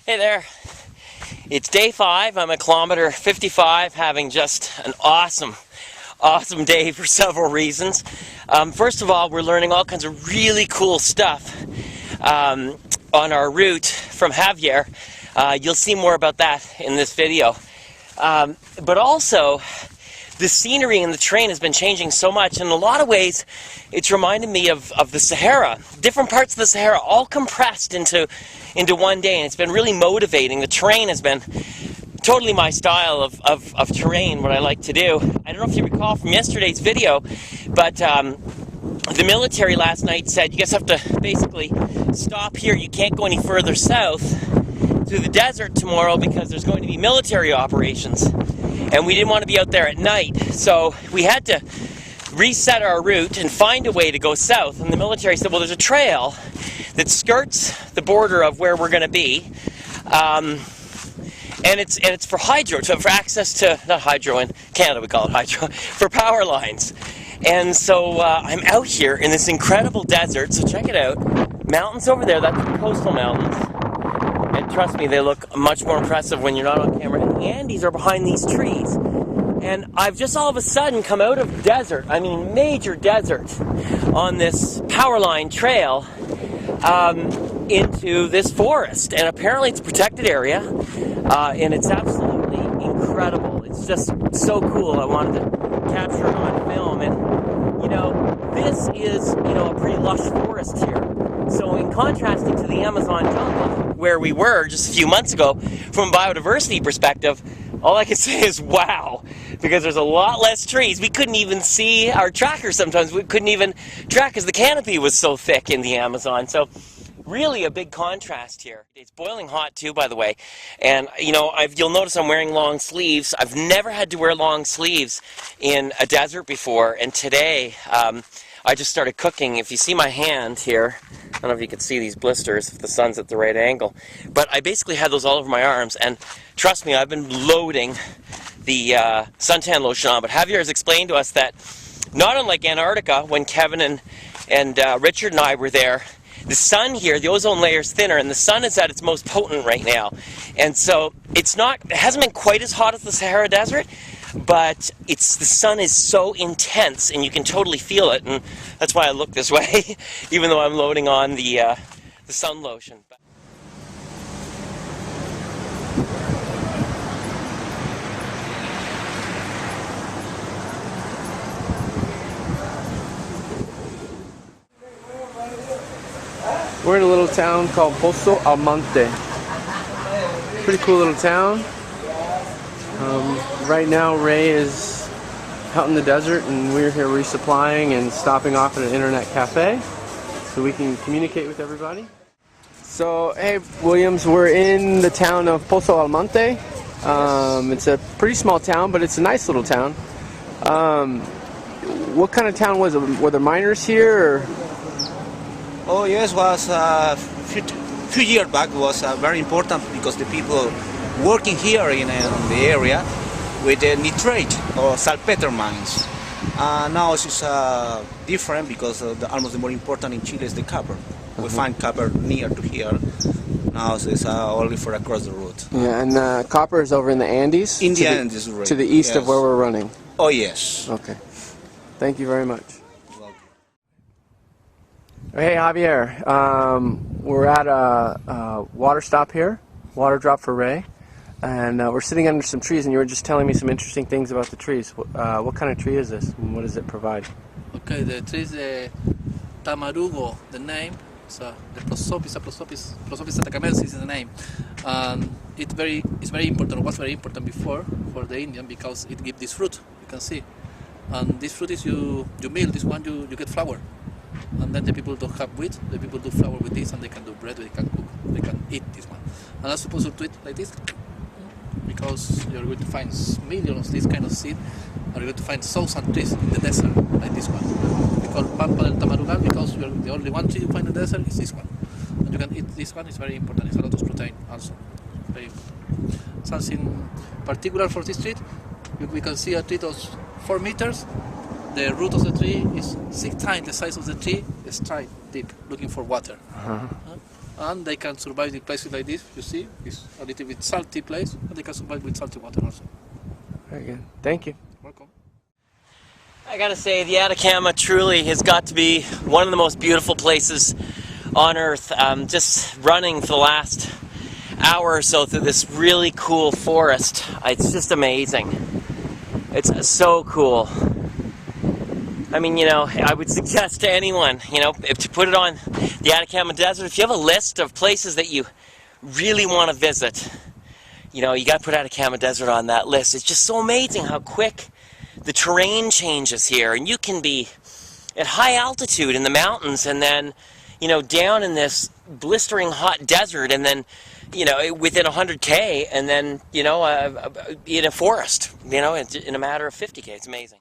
Hey there, it's day 5. I'm at kilometer 55, having just an awesome day for several reasons. First of all, we're learning all kinds of really cool stuff on our route from Javier. You'll see more about that in this video. But also, the scenery and the terrain has been changing so much. In a lot of ways, it's reminded me of the Sahara. Different parts of the Sahara all compressed into one day, and it's been really motivating. The terrain has been totally my style of terrain, what I like to do. I don't know if you recall from yesterday's video, but the military last night said you guys have to basically stop here. You can't go any further south through the desert tomorrow because there's going to be military operations. And we didn't want to be out there at night, so we had to reset our route and find a way to go south. And the military said, well, there's a trail that skirts the border of where we're going to be, and it's for hydro, so for access to, not hydro, in Canada we call it hydro, for power lines. And so I'm out here in this incredible desert, so check it out. Mountains over there, that's the coastal mountains. And trust me, they look much more impressive when you're not on camera. And the Andes are behind these trees. And I've just all of a sudden come out of desert, I mean major desert, on this power line trail into this forest. And apparently it's a protected area, and it's absolutely incredible. It's just so cool. I wanted to capture it on film. And, you know, this is, a pretty lush forest here. So in contrasting to the Amazon jungle, where we were just a few months ago, from a biodiversity perspective, all I can say is wow, because there's a lot less trees. We couldn't even see our trackers sometimes. We couldn't even track because the canopy was so thick in the Amazon. So really a big contrast here. It's boiling hot too, by the way. And, you'll notice I'm wearing long sleeves. I've never had to wear long sleeves in a desert before. And today, I just started cooking. If you see my hand here, I don't know if you can see these blisters if the sun's at the right angle, but I basically had those all over my arms, and trust me, I've been loading the suntan lotion on. But Javier has explained to us that, not unlike Antarctica, when Kevin and Richard and I were there, the sun here, the ozone layer is thinner, and the sun is at its most potent right now. And so it hasn't been quite as hot as the Sahara Desert, but the sun is so intense, and you can totally feel it, and that's why I look this way, even though I'm loading on the sun lotion. We're in a little town called Pozo Almonte. Pretty cool little town. Right now Ray is out in the desert and we're here resupplying and stopping off at an internet cafe so we can communicate with everybody. So, hey Williams, we're in the town of Pozo Almonte. It's a pretty small town, but it's a nice little town. What kind of town was it? Were there miners here? Or? Oh yes, was few years back was very important because the people working here in the area with the nitrate or saltpeter mines. Now it's different because almost the more important in Chile is the copper. We find copper near to here. Now it's only for across the road. Yeah, and copper is over in the Andes? In the Andes, right. To the east of where we're running? Oh yes. Okay. Thank you very much. Hey Javier, we're at a water stop here, water drop for Ray, and we're sitting under some trees, and you were just telling me some interesting things about the trees. What kind of tree is this, and what does it provide? Okay, the tree is the tamarugo, the name, so the Prosopis Atacama Desert is the name, and it's very important, was very important before for the Indian because it gives this fruit, you can see, and this fruit is you mill, this one you get flour. And then the people don't have wheat, the people do flour with this, and they can do bread, they can cook, they can eat this one. And I'm supposed to eat like this, because you're going to find millions of this kind of seed, and you're going to find thousand trees in the desert, like this one. We call Pampa del Tamarugal, because the only one tree you find in the desert is this one. And you can eat this one, it's very important, it's a lot of protein also. Very important. Something particular for this tree, we can see a tree of 4 meters. The root of the tree is 6 times the size of the tree, straight deep, looking for water. and they can survive in places like this. You see, it's a little bit salty place, but they can survive with salty water also. Very good. Thank you. Welcome. I gotta say, the Atacama truly has got to be one of the most beautiful places on Earth. Just running for the last hour or so through this really cool forest. It's just amazing. It's so cool. I mean, you know, I would suggest to anyone, you know, if to put it on the Atacama Desert, if you have a list of places that you really want to visit, you know, you got to put Atacama Desert on that list. It's just so amazing how quick the terrain changes here, and you can be at high altitude in the mountains and then, you know, down in this blistering hot desert, and then, you know, within 100K, and then, you know, in a forest, you know, in a matter of 50K. It's amazing.